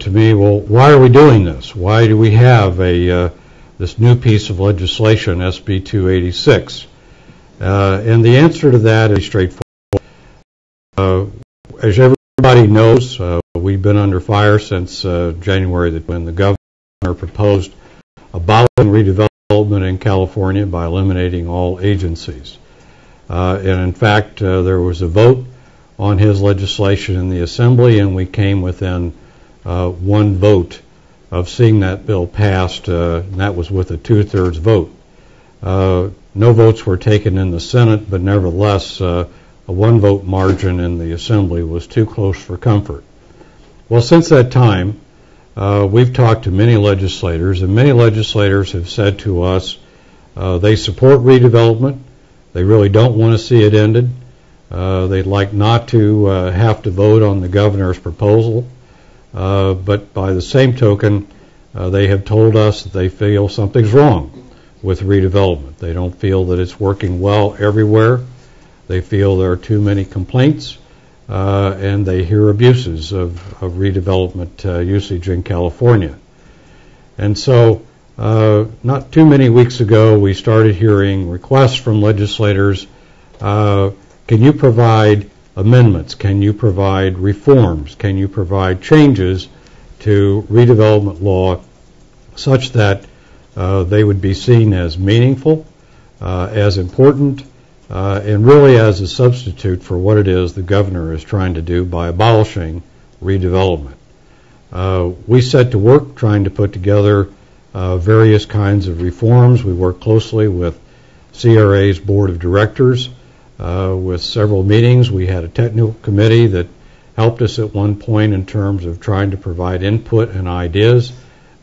to me, well, why are we doing this? Why do we have this new piece of legislation, SB 286? And the answer to that is straightforward. As everybody knows, we've been under fire since January when the governor proposed abolishing redevelopment in California by eliminating all agencies. And in fact, there was a vote on his legislation in the Assembly, and we came within one vote of seeing that bill passed, and that was with a 2/3 vote. No votes were taken in the Senate, but nevertheless, a one-vote margin in the Assembly was too close for comfort. Well, since that time, we've talked to many legislators, and many legislators have said to us they support redevelopment. They really don't want to see it ended. They'd like not to have to vote on the governor's proposal. But by the same token, they have told us that they feel something's wrong with redevelopment. They don't feel that it's working well everywhere. They feel there are too many complaints, and they hear abuses of redevelopment usage in California. And so not too many weeks ago, we started hearing requests from legislators, can you provide amendments? Can you provide reforms? Can you provide changes to redevelopment law such that they would be seen as meaningful, as important, and really as a substitute for what it is the governor is trying to do by abolishing redevelopment. We set to work trying to put together various kinds of reforms. We work closely with CRA's board of directors. With several meetings, we had a technical committee that helped us at one point in terms of trying to provide input and ideas,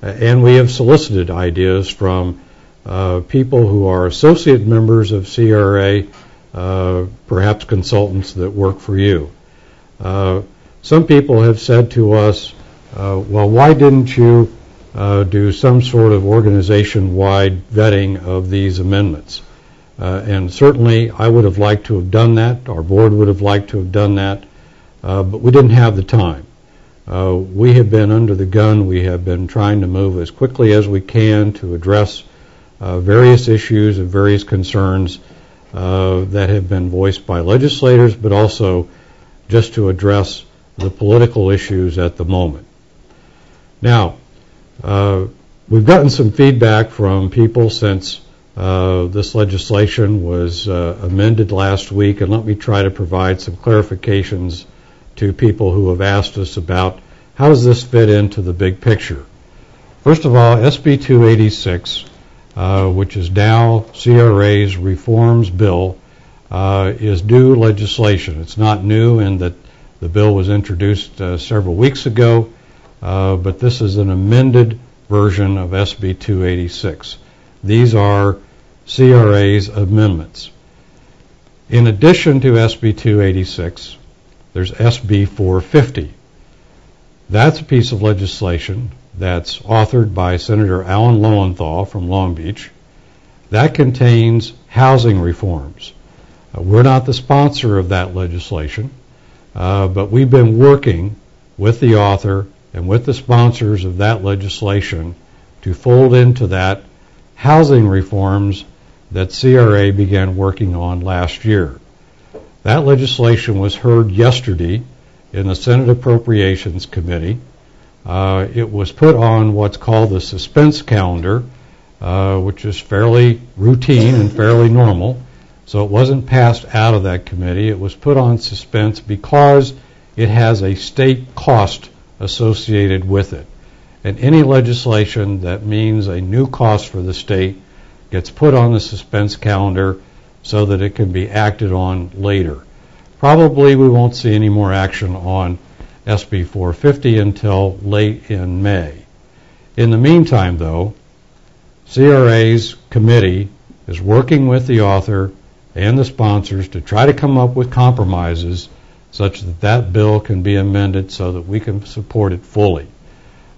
and we have solicited ideas from people who are associate members of CRA, perhaps consultants that work for you. Some people have said to us, well, why didn't you do some sort of organization-wide vetting of these amendments? And certainly I would have liked to have done that. Our board would have liked to have done that, but we didn't have the time. We have been under the gun. We have been trying to move as quickly as we can to address various issues and various concerns that have been voiced by legislators, but also just to address the political issues at the moment. Now, we've gotten some feedback from people since this legislation was amended last week, and let me try to provide some clarifications to people who have asked us about how does this fit into the big picture. First of all, SB 286, which is now CRA's reforms bill, is new legislation. It's not new in that the bill was introduced several weeks ago, but this is an amended version of SB 286. These are CRA's amendments. In addition to SB 286, there's SB 450. That's a piece of legislation that's authored by Senator Alan Lowenthal from Long Beach. That contains housing reforms. We're not the sponsor of that legislation, but we've been working with the author and with the sponsors of that legislation to fold into that housing reforms that CRA began working on last year. That legislation was heard yesterday in the Senate Appropriations Committee. It was put on what's called the suspense calendar, which is fairly routine and fairly normal. So it wasn't passed out of that committee. It was put on suspense because it has a state cost associated with it. And any legislation that means a new cost for the state gets put on the suspense calendar so that it can be acted on later. Probably we won't see any more action on SB 450 until late in May. In the meantime, though, CRA's committee is working with the author and the sponsors to try to come up with compromises such that that bill can be amended so that we can support it fully.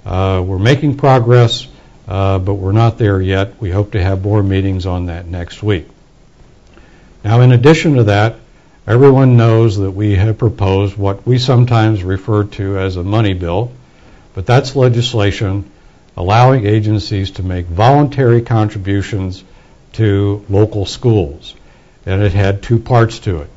We're making progress, but we're not there yet. We hope to have more meetings on that next week. Now, in addition to that, everyone knows that we have proposed what we sometimes refer to as a money bill. but that's legislation allowing agencies to make voluntary contributions to local schools. And it had two parts to it.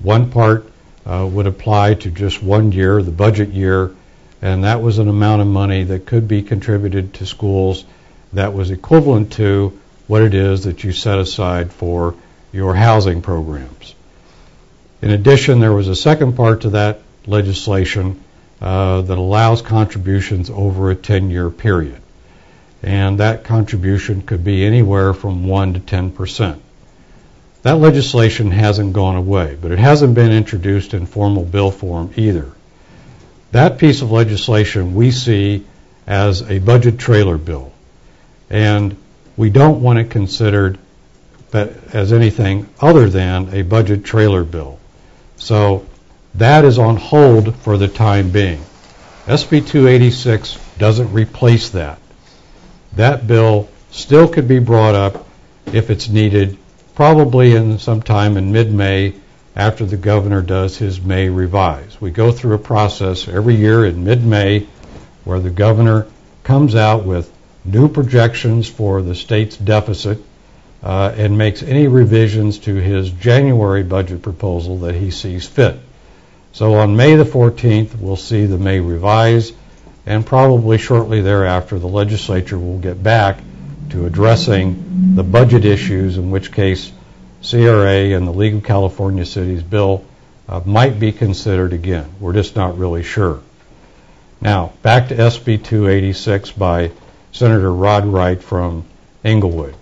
One part would apply to just 1 year, the budget year, and that was an amount of money that could be contributed to schools that was equivalent to what it is that you set aside for your housing programs. In addition, there was a second part to that legislation that allows contributions over a 10-year period. And that contribution could be anywhere from 1 to 10%. That legislation hasn't gone away, but it hasn't been introduced in formal bill form either. That piece of legislation we see as a budget trailer bill, and we don't want it considered as anything other than a budget trailer bill. So that is on hold for the time being. SB 286 doesn't replace that. That bill still could be brought up if it's needed, probably in sometime in mid-May after the governor does his May revise. We go through a process every year in mid-May where the governor comes out with new projections for the state's deficit and makes any revisions to his January budget proposal that he sees fit. So on May the 14th, we'll see the May revise, and probably shortly thereafter, the legislature will get back to addressing the budget issues, in which case CRA and the League of California Cities bill might be considered again. We're just not really sure. Now, back to SB 286 by Senator Rod Wright from Englewood.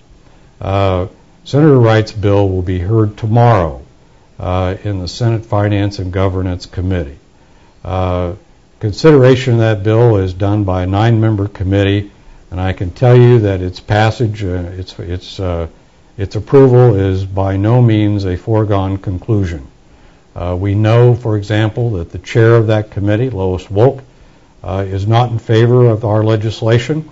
Senator Wright's bill will be heard tomorrow in the Senate Finance and Governance Committee. Consideration of that bill is done by a 9-member committee, and I can tell you that its passage, its approval is by no means a foregone conclusion. We know, for example, that the chair of that committee, Lois Wolk, is not in favor of our legislation,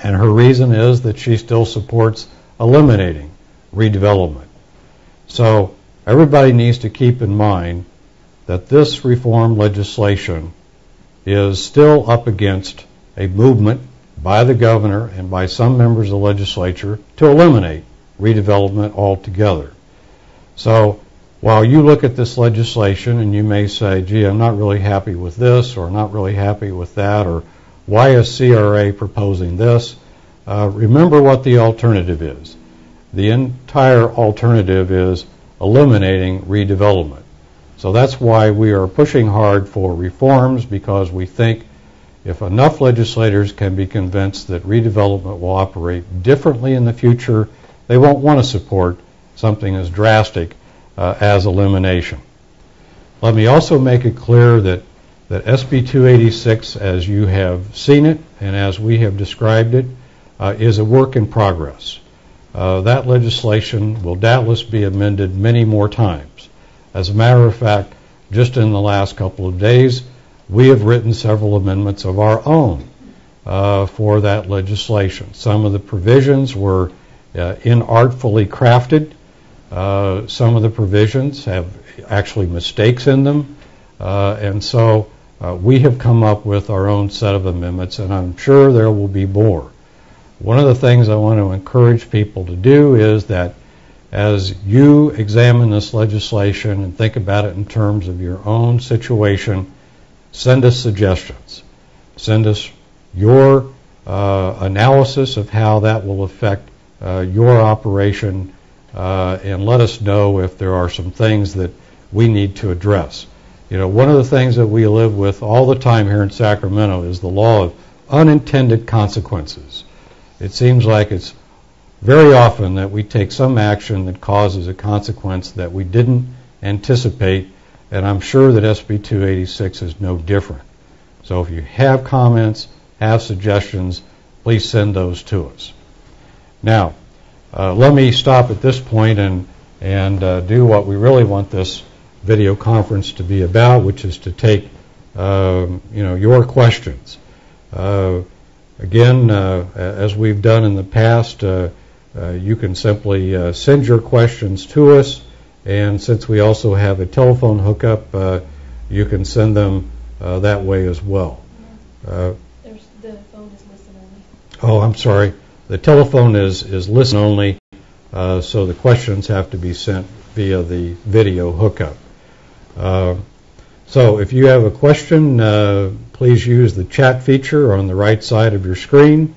and her reason is that she still supports eliminating redevelopment. So everybody needs to keep in mind that this reform legislation is still up against a movement by the governor and by some members of the legislature to eliminate redevelopment altogether. So while you look at this legislation and you may say, gee, I'm not really happy with this or not really happy with that, or why is CRA proposing this, remember what the alternative is. The entire alternative is eliminating redevelopment. So that's why we are pushing hard for reforms, because we think if enough legislators can be convinced that redevelopment will operate differently in the future, they won't want to support something as drastic as elimination. Let me also make it clear that SB 286, as you have seen it and as we have described it, is a work in progress. That legislation will doubtless be amended many more times. As a matter of fact, just in the last couple of days, we have written several amendments of our own for that legislation. Some of the provisions were inartfully crafted. Some of the provisions have actually mistakes in them. And so we have come up with our own set of amendments, and I'm sure there will be more. One of the things I want to encourage people to do is that as you examine this legislation and think about it in terms of your own situation, send us suggestions. Send us your analysis of how that will affect your operation, and let us know if there are some things that we need to address. You know, one of the things that we live with all the time here in Sacramento is the law of unintended consequences. It seems like it's very often that we take some action that causes a consequence that we didn't anticipate, and I'm sure that SB 286 is no different. So if you have comments, have suggestions, please send those to us. Now, let me stop at this point and do what we really want this video conference to be about, which is to take your questions. Again, as we've done in the past, you can simply send your questions to us, and since we also have a telephone hookup, you can send them that way as well. The phone is listen only. Oh, I'm sorry. The telephone is listen only, so the questions have to be sent via the video hookup. So if you have a question, please use the chat feature on the right side of your screen,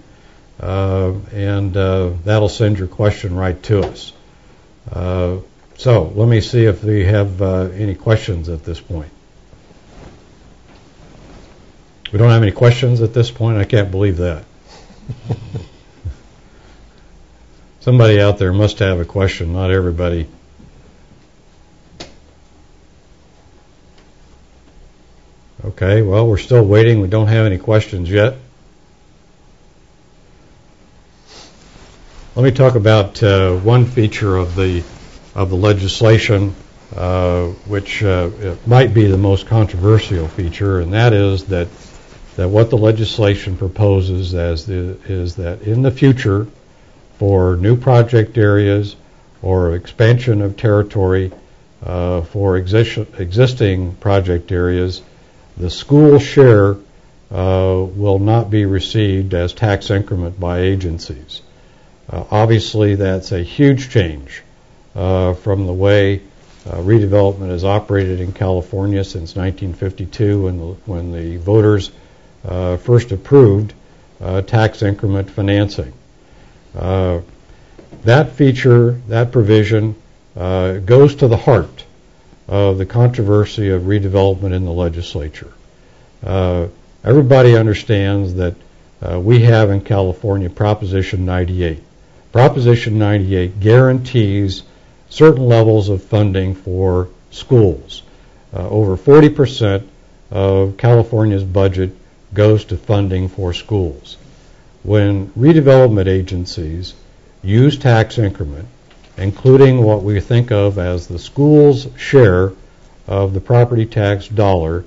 and that'll send your question right to us. So let me see if we have any questions at this point. We don't have any questions at this point? I can't believe that. Somebody out there must have a question, not everybody. Okay, well, we're still waiting. We don't have any questions yet. Let me talk about one feature of the legislation, which might be the most controversial feature, and that is that what the legislation proposes is that in the future, for new project areas or expansion of territory for existing project areas, the school share will not be received as tax increment by agencies. Obviously, that's a huge change from the way redevelopment has operated in California since 1952 when the voters first approved tax increment financing. That feature, that provision, goes to the heart of the controversy of redevelopment in the legislature. Everybody understands that we have in California Proposition 98. Proposition 98 guarantees certain levels of funding for schools. Over 40% of California's budget goes to funding for schools. When redevelopment agencies use tax increment, including what we think of as the school's share of the property tax dollar,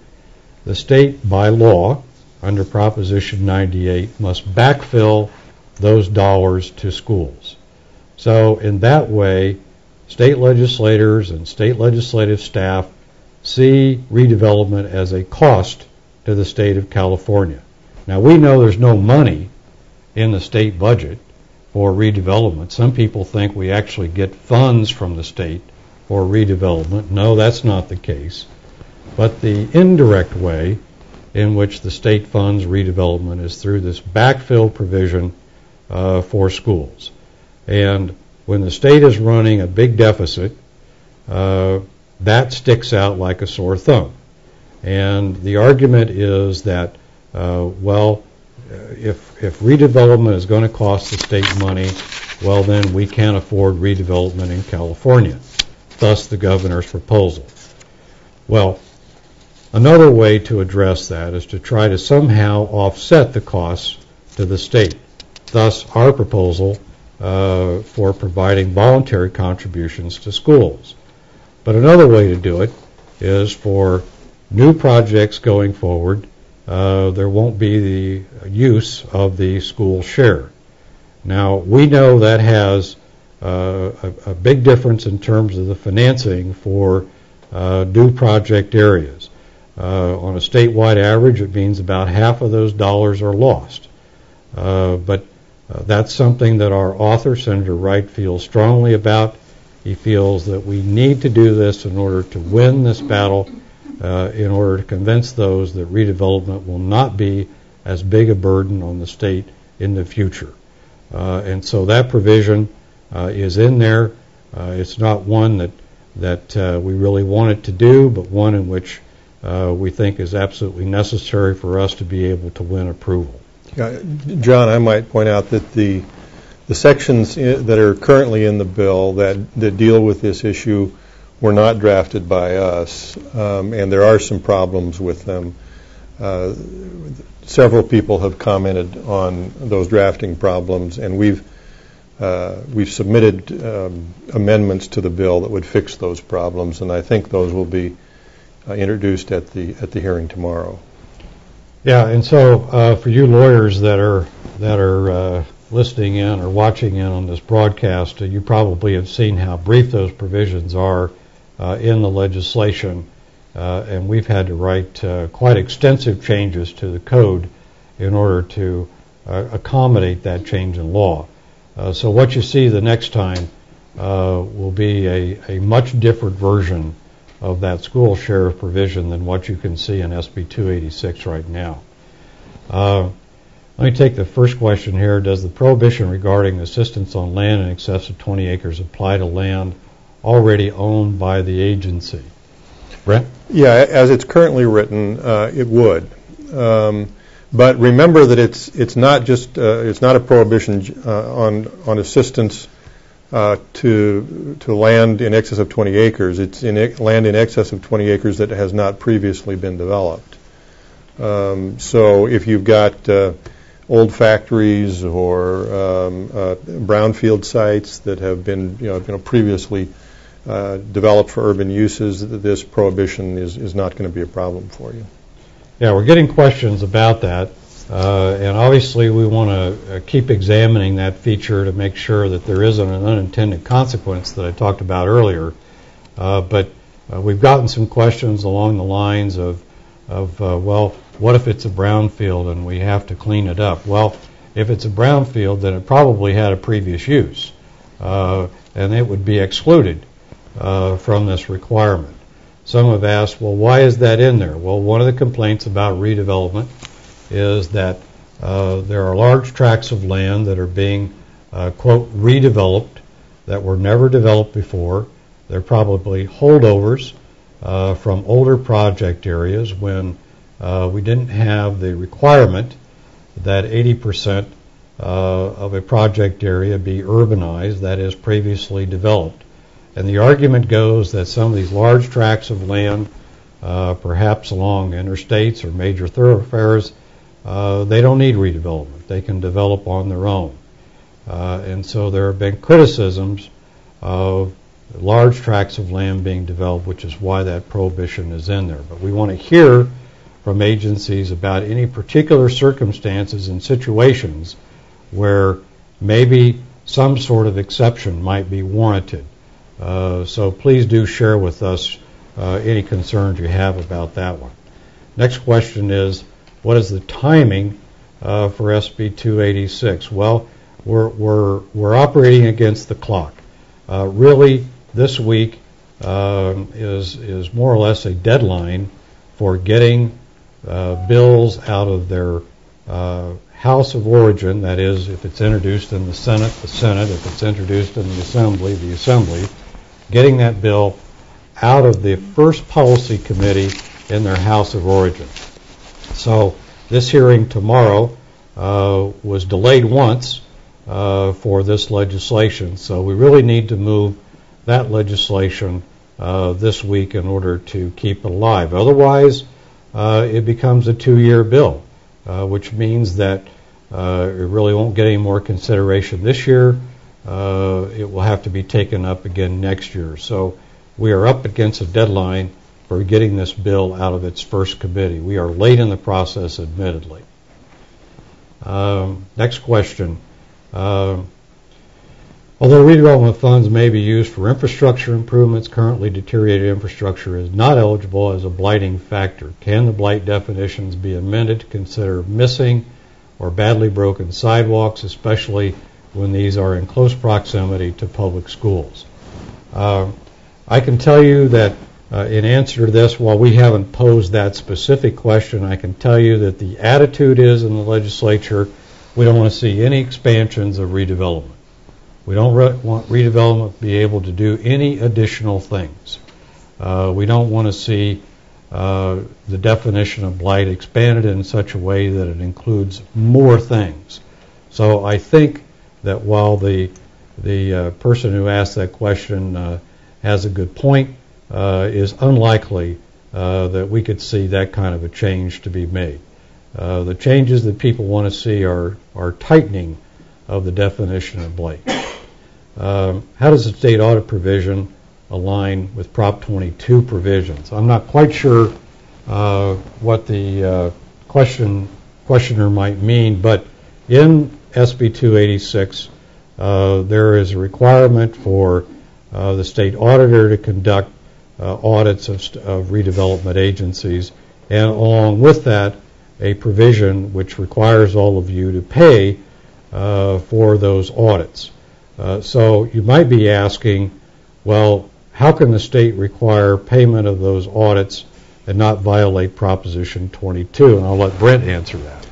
the state, by law, under Proposition 98, must backfill those dollars to schools. So in that way, state legislators and state legislative staff see redevelopment as a cost to the state of California. Now, we know there's no money in the state budget for redevelopment. Some people think we actually get funds from the state for redevelopment. No, that's not the case. But the indirect way in which the state funds redevelopment is through this backfill provision for schools. And when the state is running a big deficit, that sticks out like a sore thumb. And the argument is that, if redevelopment is going to cost the state money, well, then we can't afford redevelopment in California. Thus, the governor's proposal. Well, another way to address that is to try to somehow offset the costs to the state. Thus, our proposal for providing voluntary contributions to schools. But another way to do it is for new projects going forward, there won't be the use of the school share. Now, we know that has a big difference in terms of the financing for new project areas. On a statewide average, it means about half of those dollars are lost. But that's something that our author, Senator Wright, feels strongly about. He feels that we need to do this in order to win this battle, in order to convince those that redevelopment will not be as big a burden on the state in the future. And so that provision is in there. It's not one that we really wanted to do, but one in which we think is absolutely necessary for us to be able to win approval. John, I might point out that the sections that are currently in the bill that deal with this issue were not drafted by us, and there are some problems with them. Several people have commented on those drafting problems, and we've submitted amendments to the bill that would fix those problems, and I think those will be introduced at the hearing tomorrow. Yeah, and so for you lawyers that are listening in or watching in on this broadcast, you probably have seen how brief those provisions are in the legislation, and we've had to write quite extensive changes to the code in order to accommodate that change in law. So what you see the next time will be a much different version of that school sheriff provision than what you can see in SB 286 right now. Let me take the first question here. Does the prohibition regarding assistance on land in excess of 20 acres apply to land already owned by the agency? Brent? Yeah, as it's currently written, it would. But remember that it's not just it's not a prohibition on assistance to land in excess of 20 acres. It's land in excess of 20 acres that has not previously been developed. So if you've got old factories or brownfield sites that have been previously developed for urban uses, this prohibition is not going to be a problem for you. Yeah, we're getting questions about that, and obviously we want to keep examining that feature to make sure that there isn't an unintended consequence that I talked about earlier. But we've gotten some questions along the lines of well, what if it's a brownfield and we have to clean it up? Well, if it's a brownfield, then it probably had a previous use, and it would be excluded from this requirement. Some have asked, well, why is that in there? Well, one of the complaints about redevelopment is that there are large tracts of land that are being, quote, redeveloped that were never developed before. They're probably holdovers from older project areas when we didn't have the requirement that 80% of a project area be urbanized, that is, previously developed. And the argument goes that some of these large tracts of land, perhaps along interstates or major thoroughfares, they don't need redevelopment. They can develop on their own. And so there have been criticisms of large tracts of land being developed, which is why that prohibition is in there. But we want to hear from agencies about any particular circumstances and situations where maybe some sort of exception might be warranted. So please do share with us any concerns you have about that one. Next question is, what is the timing for SB 286? Well, we're operating against the clock. Really, this week is more or less a deadline for getting bills out of their House of Origin. That is, if it's introduced in the Senate, the Senate. If it's introduced in the Assembly. Getting that bill out of the first policy committee in their House of Origin. So this hearing tomorrow was delayed once for this legislation. So we really need to move that legislation this week in order to keep it alive. Otherwise, it becomes a 2-year bill, which means that it really won't get any more consideration this year. It will have to be taken up again next year. So we are up against a deadline for getting this bill out of its first committee. We are late in the process, admittedly. Next question. Although redevelopment funds may be used for infrastructure improvements, currently deteriorated infrastructure is not eligible as a blighting factor. Can the blight definitions be amended to consider missing or badly broken sidewalks, especially when these are in close proximity to public schools? I can tell you that in answer to this, while we haven't posed that specific question, I can tell you that the attitude is in the legislature, we don't want to see any expansions of redevelopment. We don't want redevelopment to be able to do any additional things. We don't want to see the definition of blight expanded in such a way that it includes more things. So I think that while the person who asked that question has a good point, is unlikely that we could see that kind of a change to be made. The changes that people want to see are tightening of the definition of blight. How does the state audit provision align with Prop 22 provisions? I'm not quite sure what the questioner might mean, but in SB 286, there is a requirement for the state auditor to conduct audits of redevelopment agencies, and along with that, a provision which requires all of you to pay for those audits. So you might be asking, well, how can the state require payment of those audits and not violate Proposition 22? And I'll let Brent answer that.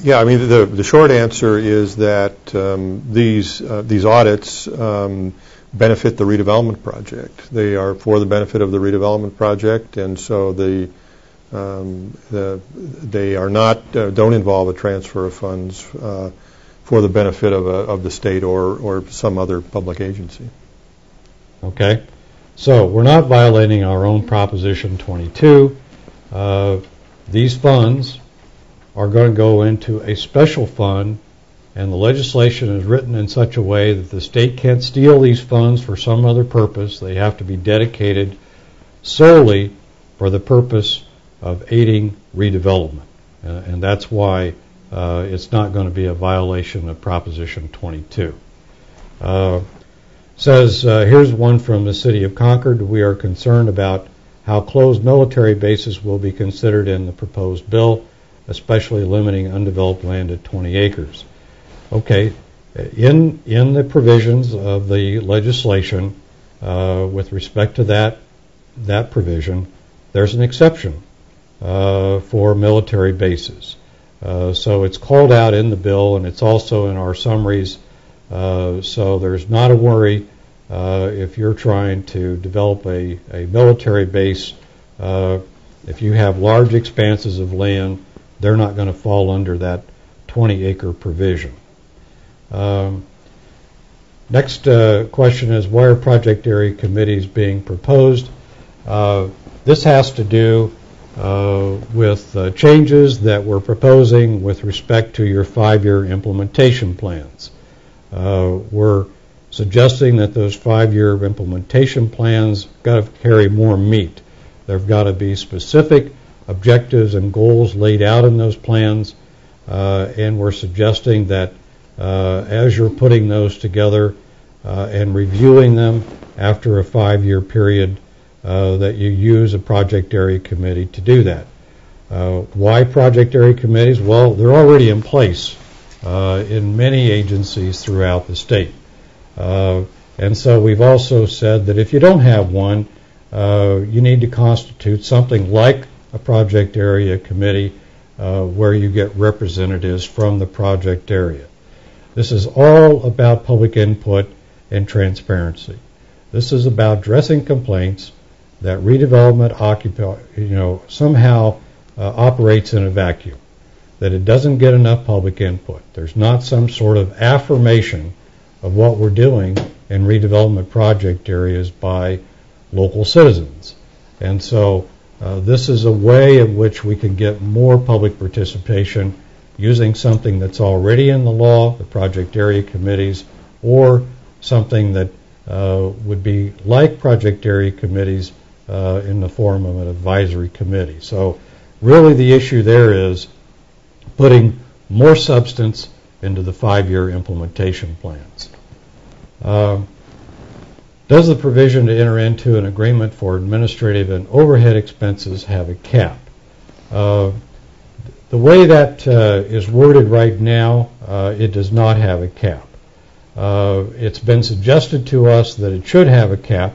Yeah, I mean, the short answer is that these audits benefit the redevelopment project. They are for the benefit of the redevelopment project, and so they are not don't involve a transfer of funds for the benefit of the state or some other public agency. Okay, so we're not violating our own Proposition 22. These funds are going to go into a special fund, and the legislation is written in such a way that the state can't steal these funds for some other purpose. They have to be dedicated solely for the purpose of aiding redevelopment. And that's why it's not going to be a violation of Proposition 22. Says, here's one from the City of Concord. We are concerned about how closed military bases will be considered in the proposed bill, especially limiting undeveloped land at 20 acres. Okay, in the provisions of the legislation with respect to that provision, there's an exception for military bases. So it's called out in the bill, and it's also in our summaries. So there's not a worry if you're trying to develop a military base. If you have large expanses of land, they're not going to fall under that 20-acre provision. Next question is, why are project area committees being proposed? This has to do with changes that we're proposing with respect to your 5-year implementation plans. We're suggesting that those 5-year implementation plans got to carry more meat. There've got to be specific objectives and goals laid out in those plans, and we're suggesting that as you're putting those together and reviewing them after a 5-year period, that you use a project area committee to do that. Why project area committees? Well, they're already in place in many agencies throughout the state. And so we've also said that if you don't have one, you need to constitute something like a project area committee where you get representatives from the project area. This is all about public input and transparency. This is about addressing complaints that redevelopment somehow operates in a vacuum, that it doesn't get enough public input. There's not some sort of affirmation of what we're doing in redevelopment project areas by local citizens. And so this is a way in which we can get more public participation using something that's already in the law, the project area committees, or something that would be like project area committees in the form of an advisory committee. So really the issue there is putting more substance into the 5-year implementation plans. Does the provision to enter into an agreement for administrative and overhead expenses have a cap? The way that is worded right now, it does not have a cap. It's been suggested to us that it should have a cap,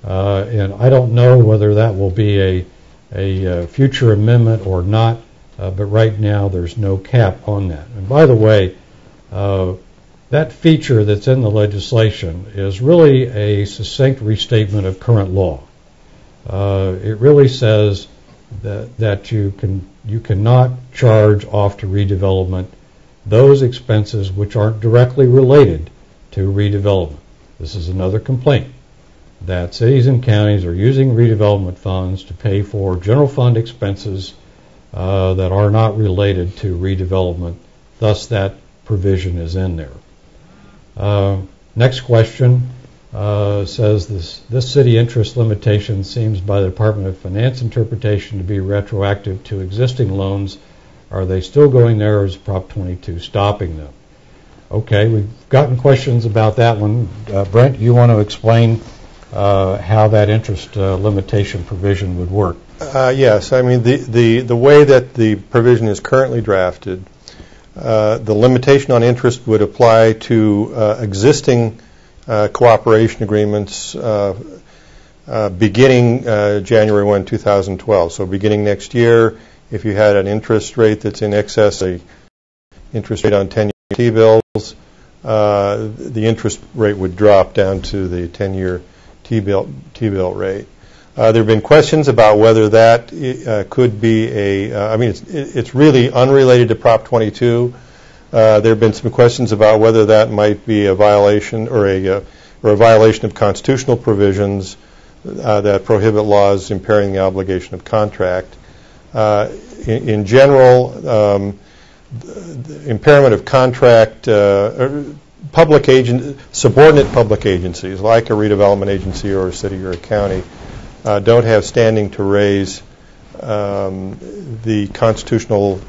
and I don't know whether that will be a future amendment or not, but right now there's no cap on that. And by the way, that feature that's in the legislation is really a succinct restatement of current law. It really says that you cannot charge off to redevelopment those expenses which aren't directly related to redevelopment. This is another complaint, that cities and counties are using redevelopment funds to pay for general fund expenses that are not related to redevelopment. Thus, that provision is in there. Next question says this city interest limitation seems by the Department of Finance interpretation to be retroactive to existing loans. Are they still going there, or is Prop 22 stopping them? Okay, we've gotten questions about that one. Brent, you want to explain how that interest limitation provision would work? Yes, I mean the way that the provision is currently drafted, the limitation on interest would apply to existing cooperation agreements beginning January 1, 2012. So beginning next year, if you had an interest rate that's in excess of interest rate on 10-year T-bills, the interest rate would drop down to the 10-year T-bill rate. There have been questions about whether that could be it's really unrelated to Prop 22. There have been some questions about whether that might be a violation or a violation of constitutional provisions that prohibit laws impairing the obligation of contract. In general, the impairment of contract, subordinate public agencies like a redevelopment agency or a city or a county don't have standing to raise the constitutional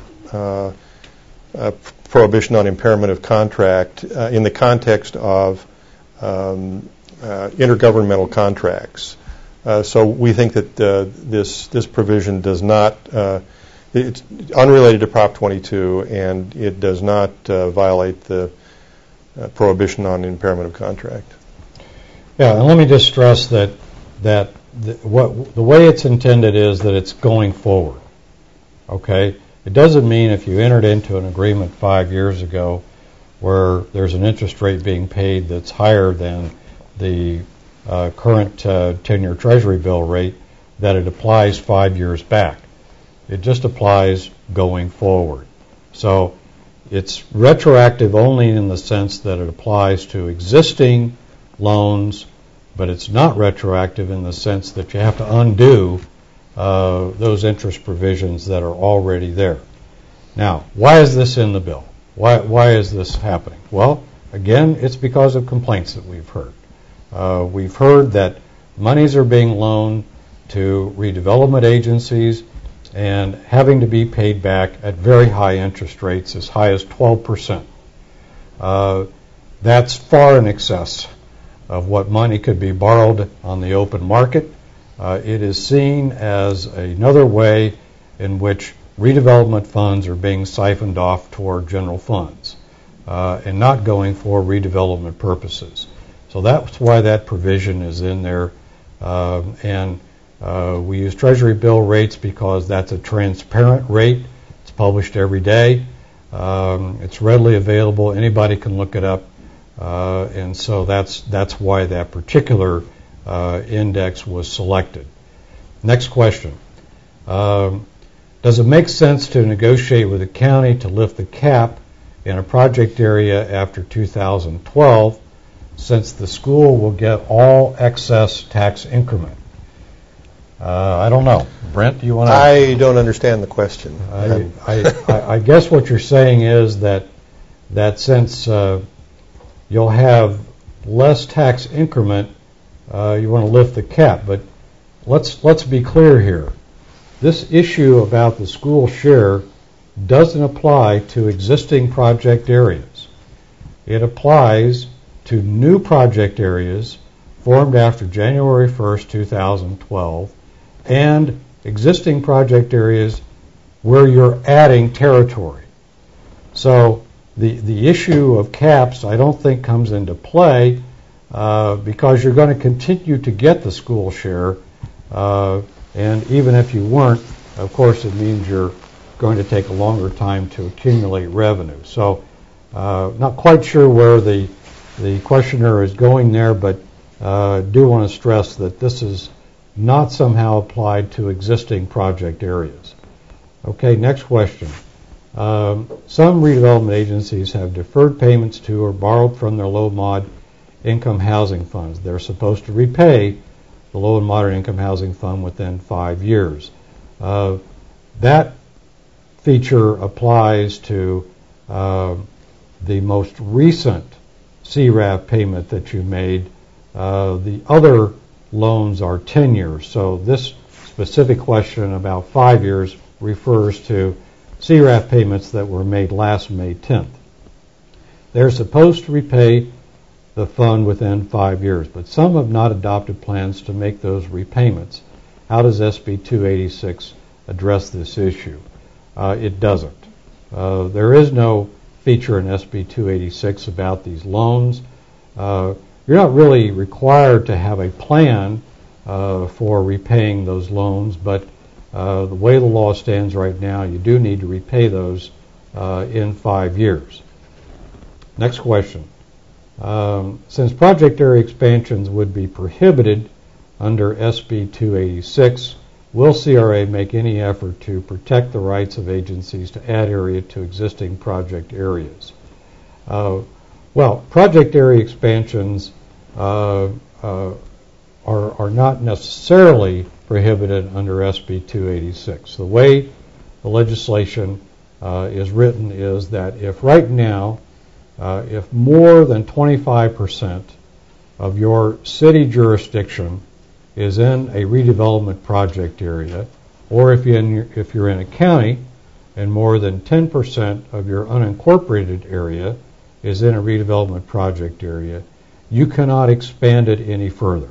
prohibition on impairment of contract in the context of intergovernmental contracts. So we think that this provision does not, it's unrelated to Prop 22, and it does not violate the prohibition on impairment of contract. Yeah, and let me just stress that the way it's intended is that it's going forward. Okay? It doesn't mean if you entered into an agreement 5 years ago where there's an interest rate being paid that's higher than the current 10-year Treasury bill rate that it applies 5 years back. It just applies going forward. So it's retroactive only in the sense that it applies to existing loans, but it's not retroactive in the sense that you have to undo those interest provisions that are already there. Now, why is this in the bill? Why is this happening? Well, again, it's because of complaints that we've heard. We've heard that monies are being loaned to redevelopment agencies and having to be paid back at very high interest rates, as high as 12%. That's far in excess of what money could be borrowed on the open market. It is seen as another way in which redevelopment funds are being siphoned off toward general funds and not going for redevelopment purposes. So that's why that provision is in there. And we use Treasury bill rates because that's a transparent rate. It's published every day. It's readily available. Anybody can look it up. And so that's why that particular index was selected. Next question. Does it make sense to negotiate with the county to lift the cap in a project area after 2012 since the school will get all excess tax increment? I don't know. Brent, do you want to? I don't understand the question. I guess what you're saying is that since you'll have less tax increment, you want to lift the cap. But let's be clear here. This issue about the school share doesn't apply to existing project areas. It applies to new project areas formed after January 1st, 2012, and existing project areas where you're adding territory. So the issue of caps I don't think comes into play because you're going to continue to get the school share, and even if you weren't, of course it means you're going to take a longer time to accumulate revenue. So not quite sure where the questioner is going there, but do want to stress that this is not somehow applied to existing project areas. Okay, next question. Some redevelopment agencies have deferred payments to or borrowed from their low-mod income housing funds. They're supposed to repay the low and moderate income housing fund within 5 years. That feature applies to the most recent CRAF payment that you made. The other loans are 10 years. So this specific question about 5 years refers to CRAF payments that were made last May 10th. They're supposed to repay the fund within 5 years, but some have not adopted plans to make those repayments how does SB 286 address this issue? It doesn't. There is no feature in SB 286 about these loans. You're not really required to have a plan for repaying those loans, but the way the law stands right now, you do need to repay those in 5 years. Next question. Since project area expansions would be prohibited under SB 286, will CRA make any effort to protect the rights of agencies to add area to existing project areas? Well, project area expansions are not necessarily prohibited under SB 286. The way the legislation is written is that if right now, if more than 25% of your city jurisdiction is in a redevelopment project area, or if you're in a county and more than 10% of your unincorporated area is in a redevelopment project area, you cannot expand it any further.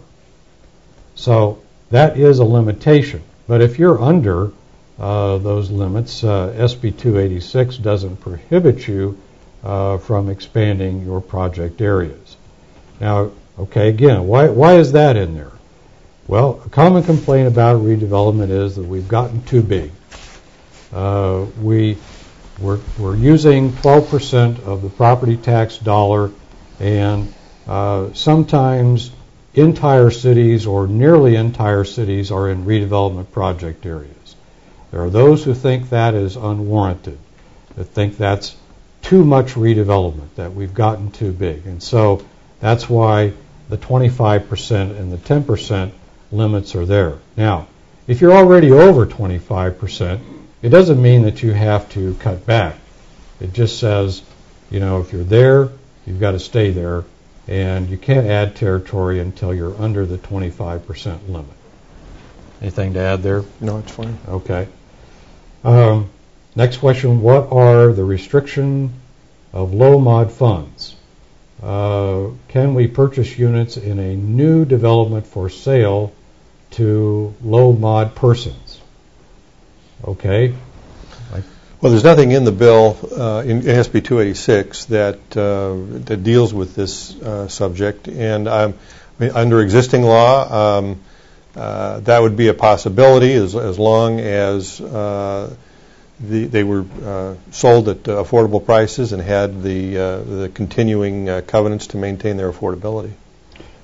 So that is a limitation. But if you're under those limits, SB 286 doesn't prohibit you from expanding your project areas. Now, okay, again, why is that in there? Well, a common complaint about redevelopment is that we've gotten too big. We're using 12% of the property tax dollar, and sometimes entire cities or nearly entire cities are in redevelopment project areas. There are those who think that is unwarranted, that think that's too much redevelopment, that we've gotten too big. And so that's why the 25% and the 10% limits are there. Now, if you're already over 25%, it doesn't mean that you have to cut back. It just says, if you're there, you've got to stay there, and you can't add territory until you're under the 25% limit. Anything to add there? No, it's fine. Okay. Next question, what are the restrictions of low mod funds? Can we purchase units in a new development for sale to low mod persons? Okay. Well, there's nothing in the bill in SB 286 that deals with this subject, and under existing law, that would be a possibility as long as they were sold at affordable prices and had the continuing covenants to maintain their affordability.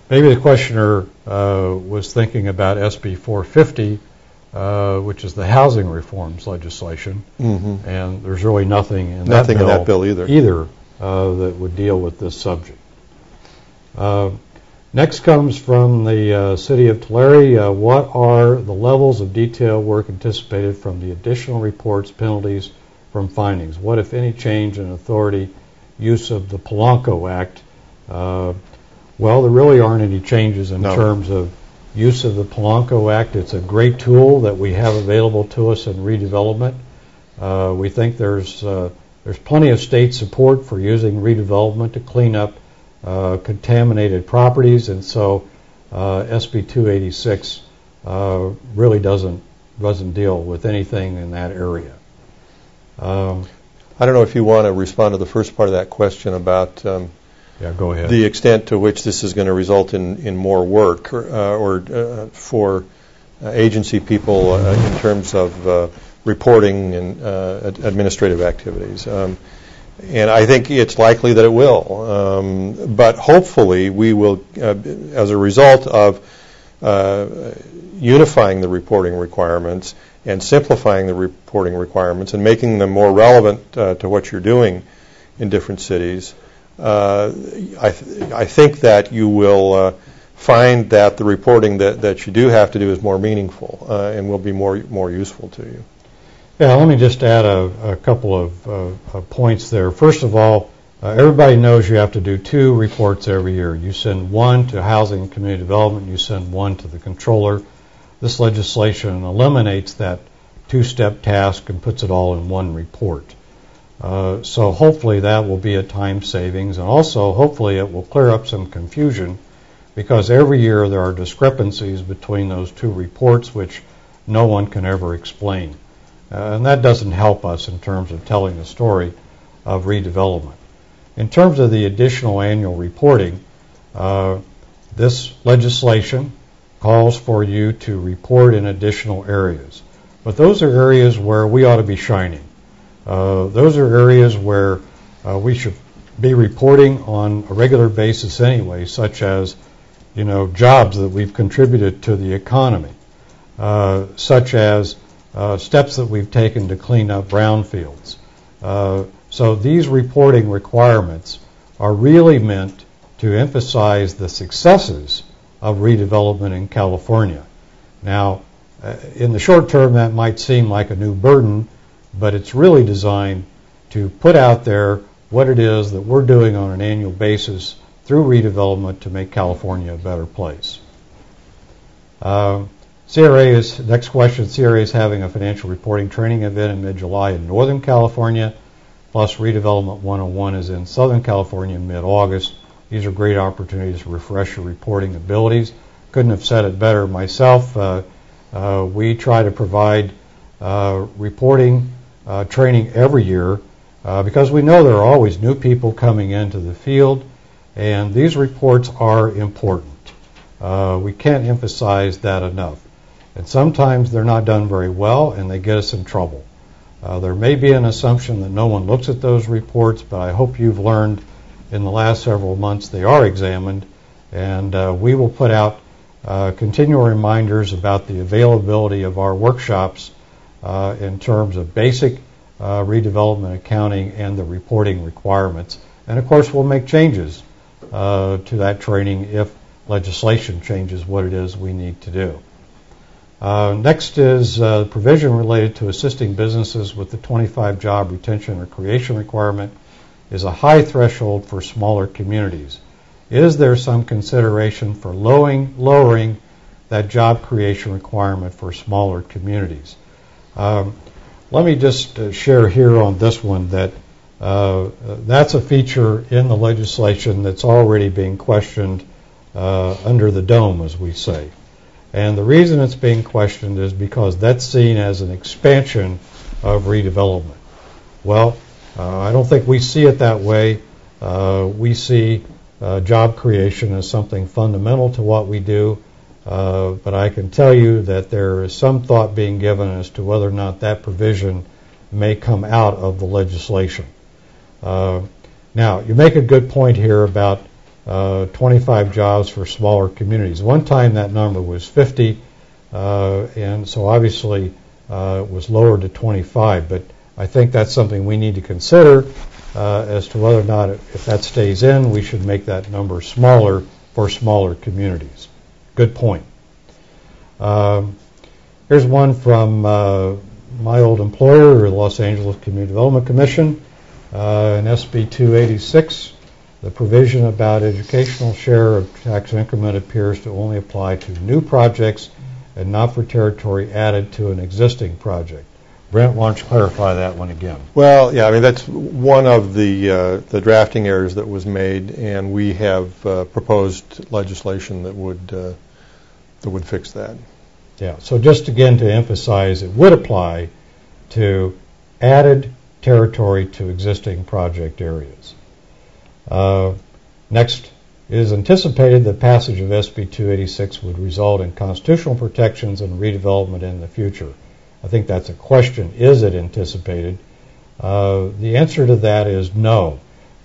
Maybe the questioner was thinking about SB 450, which is the housing reforms legislation, and there's really nothing in that bill either that would deal with this subject. Next comes from the City of Tulare. What are the levels of detailed work anticipated from the additional reports, penalties from findings? What, if any, change in authority use of the Polanco Act? Well, there really aren't any changes in terms of use of the Polanco Act. It's a great tool that we have available to us in redevelopment. We think there's plenty of state support for using redevelopment to clean up contaminated properties, and so SB 286 really doesn't deal with anything in that area. I don't know if you want to respond to the first part of that question about go ahead. The extent to which this is going to result in more work or for agency people in terms of reporting and administrative activities. And I think it's likely that it will. But hopefully we will, as a result of unifying the reporting requirements and simplifying the reporting requirements and making them more relevant to what you're doing in different cities, I think that you will find that the reporting that you do have to do is more meaningful and will be more useful to you. Yeah, let me just add a couple of points there. First of all, everybody knows you have to do 2 reports every year. You send one to Housing and Community Development, you send one to the controller. This legislation eliminates that 2-step task and puts it all in one report. So hopefully that will be a time savings, and also hopefully it will clear up some confusion because every year there are discrepancies between those two reports which no one can ever explain. And that doesn't help us in terms of telling the story of redevelopment. In terms of the additional annual reporting, this legislation calls for you to report in additional areas. But those are areas where we ought to be shining. Those are areas where we should be reporting on a regular basis anyway, such as, jobs that we've contributed to the economy, such as steps that we've taken to clean up brownfields. So these reporting requirements are really meant to emphasize the successes of redevelopment in California. Now, in the short term, that might seem like a new burden, but it's really designed to put out there what it is that we're doing on an annual basis through redevelopment to make California a better place. Next question, CRA is having a financial reporting training event in mid-July in Northern California, plus Redevelopment 101 is in Southern California in mid-August. These are great opportunities to refresh your reporting abilities. Couldn't have said it better myself. We try to provide reporting training every year because we know there are always new people coming into the field, and these reports are important. We can't emphasize that enough. And sometimes they're not done very well, and they get us in trouble. There may be an assumption that no one looks at those reports, but I hope you've learned in the last several months they are examined, and we will put out continual reminders about the availability of our workshops in terms of basic redevelopment accounting and the reporting requirements. And of course, we'll make changes to that training if legislation changes what it is we need to do. Next is provision related to assisting businesses with the 25 job retention or creation requirement is a high threshold for smaller communities. Is there some consideration for lowering that job creation requirement for smaller communities? Let me just share here on this one that that's a feature in the legislation that's already being questioned under the dome, as we say. And the reason it's being questioned is because that's seen as an expansion of redevelopment. Well, I don't think we see it that way. We see job creation as something fundamental to what we do, but I can tell you that there is some thought being given as to whether or not that provision may come out of the legislation. Now, you make a good point here about 25 jobs for smaller communities. One time that number was 50, and so obviously it was lowered to 25, but I think that's something we need to consider as to whether or not, if that stays in, we should make that number smaller for smaller communities. Good point. Here's one from my old employer, the Los Angeles Community Development Commission, in SB 286. The provision about educational share of tax increment appears to only apply to new projects and not for territory added to an existing project. Brent, why don't you clarify that one again? Well, yeah, I mean, that's one of the drafting errors that was made, and we have proposed legislation that would fix that. Yeah, so just again to emphasize, it would apply to added territory to existing project areas. Next, it is anticipated that passage of SB 286 would result in constitutional protections and redevelopment in the future. I think that's a question. Is it anticipated? The answer to that is no.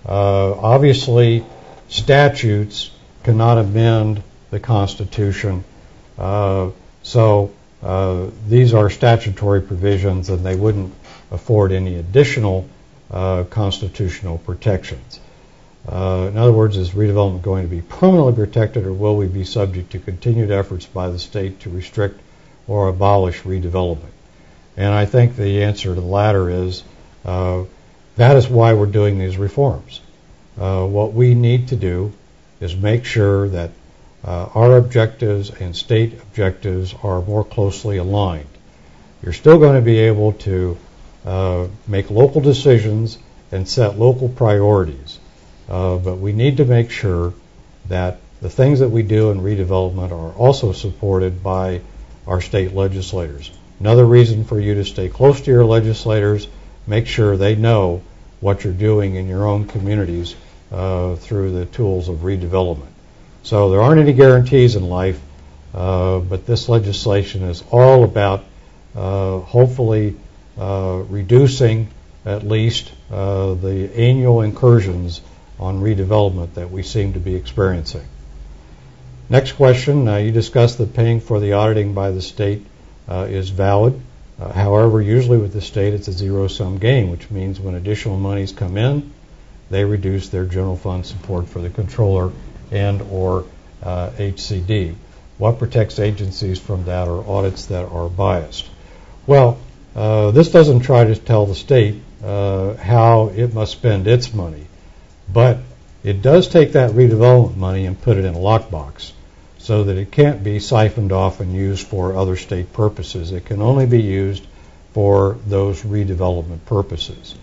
Obviously, statutes cannot amend the Constitution, so these are statutory provisions and they wouldn't afford any additional constitutional protections. In other words, is redevelopment going to be permanently protected, or will we be subject to continued efforts by the state to restrict or abolish redevelopment? And I think the answer to the latter is that is why we're doing these reforms. What we need to do is make sure that our objectives and state objectives are more closely aligned. You're still going to be able to make local decisions and set local priorities. But we need to make sure that the things that we do in redevelopment are also supported by our state legislators. Another reason for you to stay close to your legislators, make sure they know what you're doing in your own communities through the tools of redevelopment. So there aren't any guarantees in life, but this legislation is all about hopefully reducing at least the annual incursions on redevelopment that we seem to be experiencing. Next question, you discussed that paying for the auditing by the state is valid. However, usually with the state it's a zero-sum game, which means when additional monies come in, they reduce their general fund support for the controller and or HCD. What protects agencies from that or audits that are biased? Well, this doesn't try to tell the state how it must spend its money, but it does take that redevelopment money and put it in a lockbox so that it can't be siphoned off and used for other state purposes. It can only be used for those redevelopment purposes.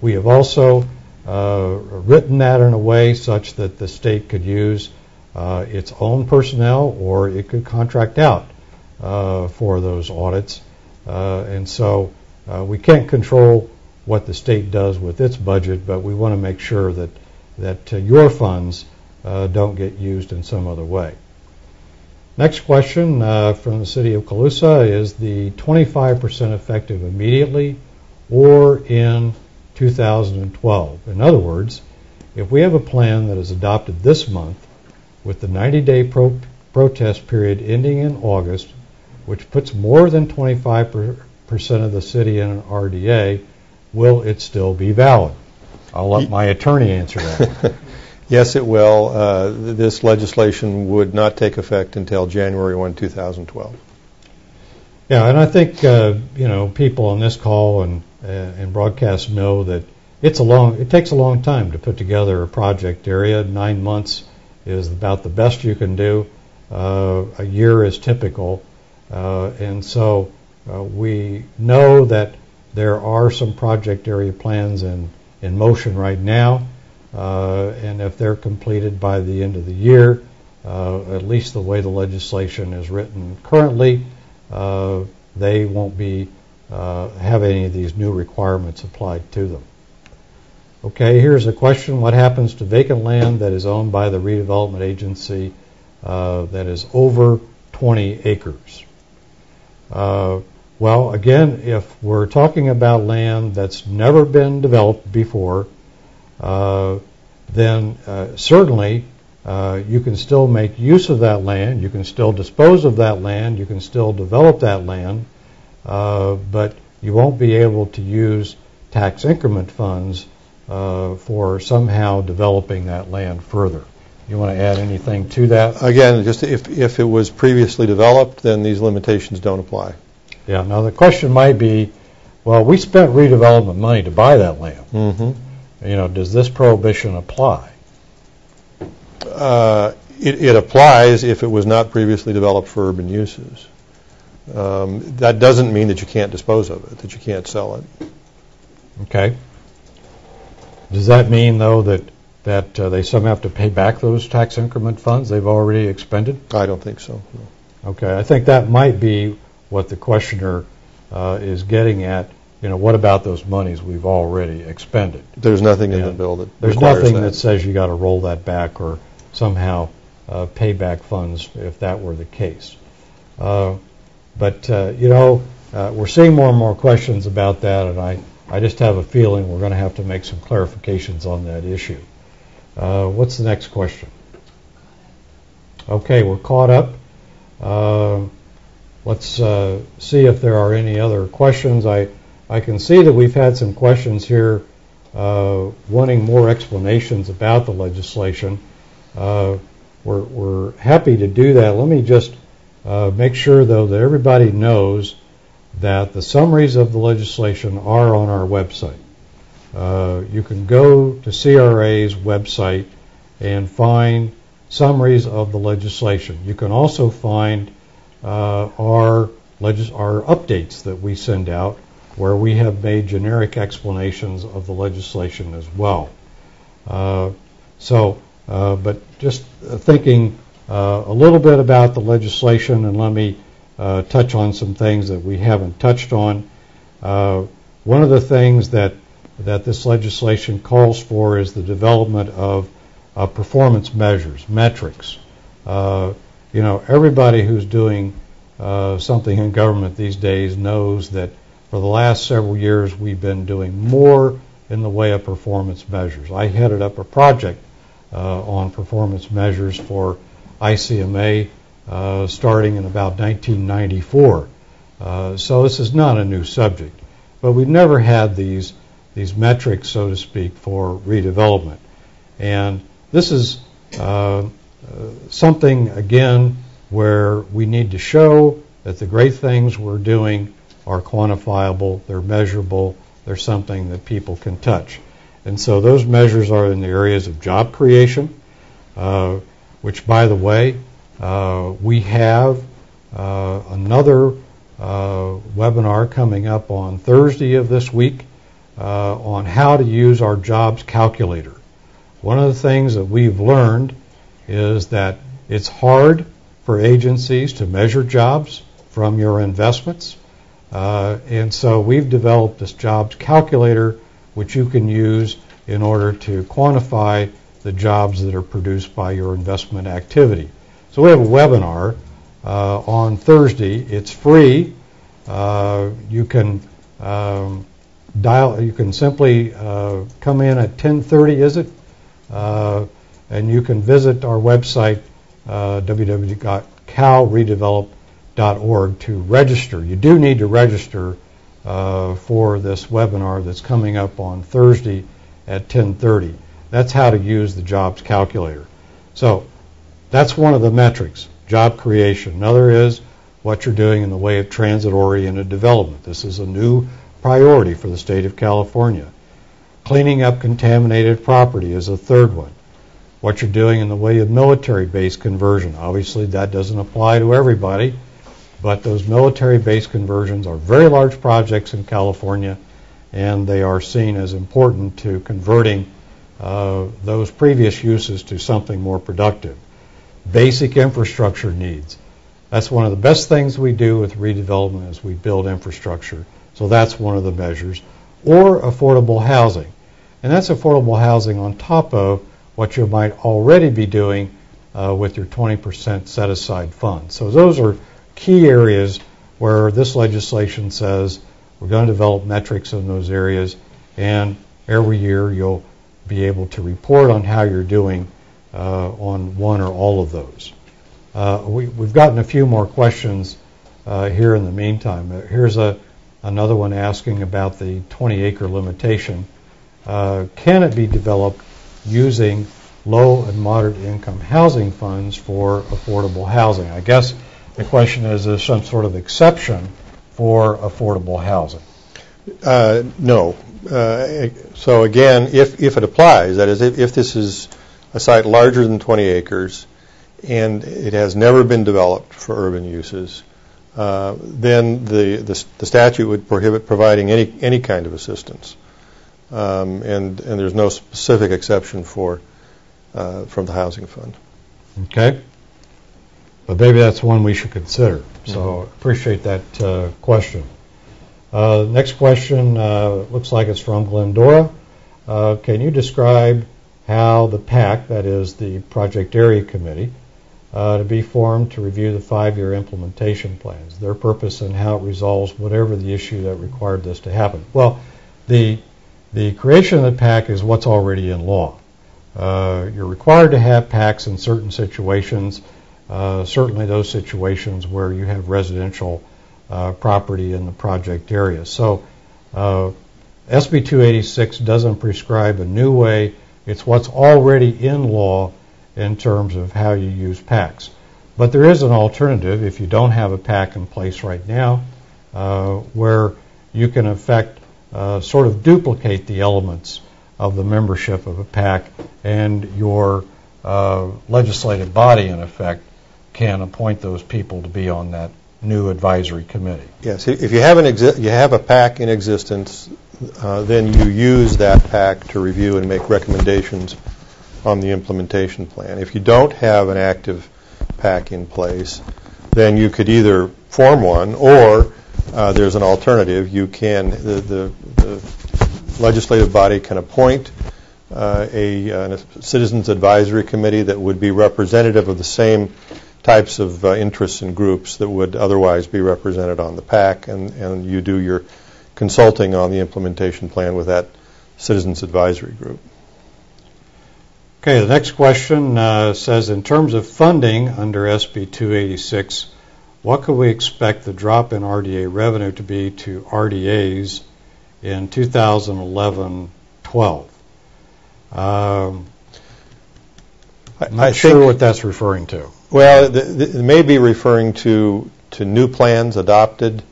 We have also written that in a way such that the state could use its own personnel, or it could contract out for those audits. And so we can't control what the state does with its budget, but we want to make sure that your funds don't get used in some other way. Next question from the city of Colusa is the 25% effective immediately or in 2012. In other words, if we have a plan that is adopted this month with the 90-day protest period ending in August, which puts more than 25% of the city in an RDA, will it still be valid? I'll let my attorney answer that. Yes, it will. This legislation would not take effect until January 1, 2012. Yeah, and I think people on this call and broadcast know that it takes a long time to put together a project area. 9 months is about the best you can do. A year is typical, and so we know that there are some project area plans in motion right now, and if they're completed by the end of the year, at least the way the legislation is written currently, they won't be have any of these new requirements applied to them. Okay, here's a question. What happens to vacant land that is owned by the redevelopment agency that is over 20 acres? Well, again, if we're talking about land that's never been developed before, then certainly you can still make use of that land, you can still dispose of that land, you can still develop that land, but you won't be able to use tax increment funds for somehow developing that land further. You want to add anything to that? Again, just if it was previously developed, then these limitations don't apply. Yeah, now the question might be, well, we spent redevelopment money to buy that land. Mm-hmm. Does this prohibition apply? It applies if it was not previously developed for urban uses. That doesn't mean that you can't dispose of it, that you can't sell it. Okay. Does that mean, though, that they somehow have to pay back those tax increment funds they've already expended? I don't think so. No. Okay, I think that might be what the questioner is getting at. What about those monies we've already expended? There's nothing in the bill that there's requires nothing that says you got to roll that back or somehow pay back funds if that were the case. But we're seeing more and more questions about that, and I just have a feeling we're going to have to make some clarifications on that issue. What's the next question? Okay, we're caught up. Let's see if there are any other questions. I can see that we've had some questions here wanting more explanations about the legislation. We're happy to do that. Let me just make sure, though, that everybody knows that the summaries of the legislation are on our website. You can go to CRA's website and find summaries of the legislation. You can also find our updates that we send out, where we have made generic explanations of the legislation as well. So But just thinking a little bit about the legislation, and let me touch on some things that we haven't touched on. One of the things that this legislation calls for is the development of performance measures, metrics. Everybody who's doing something in government these days knows that for the last several years we've been doing more in the way of performance measures. I headed up a project on performance measures for ICMA starting in about 1994. So this is not a new subject, but we've never had these metrics, so to speak, for redevelopment. And this is something, again, where we need to show that the great things we're doing are quantifiable, they're measurable, they're something that people can touch. And so those measures are in the areas of job creation, which, by the way, we have another webinar coming up on Thursday of this week on how to use our jobs calculator. One of the things that we've learned is that it's hard for agencies to measure jobs from your investments. And so we've developed this jobs calculator, which you can use in order to quantify the jobs that are produced by your investment activity. So we have a webinar on Thursday. It's free. You can You can simply come in at 10:30, is it? And you can visit our website, www.calredevelop.org, to register. You do need to register for this webinar that's coming up on Thursday at 10:30. That's how to use the jobs calculator. So that's one of the metrics, job creation. Another is what you're doing in the way of transit-oriented development. This is a new priority for the state of California. Cleaning up contaminated property is a third one. What you're doing in the way of military base conversion. Obviously, that doesn't apply to everybody, but those military base conversions are very large projects in California, and they are seen as important to converting those previous uses to something more productive. Basic infrastructure needs. That's one of the best things we do with redevelopment is we build infrastructure. So that's one of the measures. Or affordable housing. And that's affordable housing on top of what you might already be doing with your 20% set-aside fund. So those are key areas where this legislation says we're going to develop metrics in those areas, and every year you'll be able to report on how you're doing on one or all of those. We've gotten a few more questions here in the meantime. Here's another one asking about the 20-acre limitation. Can it be developed using low and moderate income housing funds for affordable housing? I guess the question is there some sort of exception for affordable housing? No. So again, if it applies, that is, if this is a site larger than 20 acres and it has never been developed for urban uses, then the statute would prohibit providing any kind of assistance, and there's no specific exception from the housing fund. Okay, but maybe that's one we should consider. So appreciate that question. Next question looks like it's from Glendora. Can you describe how the PAC, that is the Project Area Committee, to be formed to review the 5-year implementation plans, their purpose and how it resolves whatever the issue that required this to happen? Well, the creation of the PAC is what's already in law. You're required to have PACs in certain situations, certainly those situations where you have residential property in the project area. So SB 286 doesn't prescribe a new way. It's what's already in law in terms of how you use PACs. But there is an alternative if you don't have a PAC in place right now, where you can in effect sort of duplicate the elements of the membership of a PAC, and your legislative body in effect can appoint those people to be on that new advisory committee. Yes, if you have a PAC in existence, then you use that PAC to review and make recommendations on the implementation plan. If you don't have an active PAC in place, then you could either form one, or there's an alternative. You can the legislative body can appoint a citizens advisory committee that would be representative of the same types of interests and groups that would otherwise be represented on the PAC, and you do your consulting on the implementation plan with that citizens advisory group. Okay, the next question says, in terms of funding under SB 286, what could we expect the drop in RDA revenue to be to RDAs in 2011-12? I'm not sure what that's referring to. Well, it may be referring to new plans adopted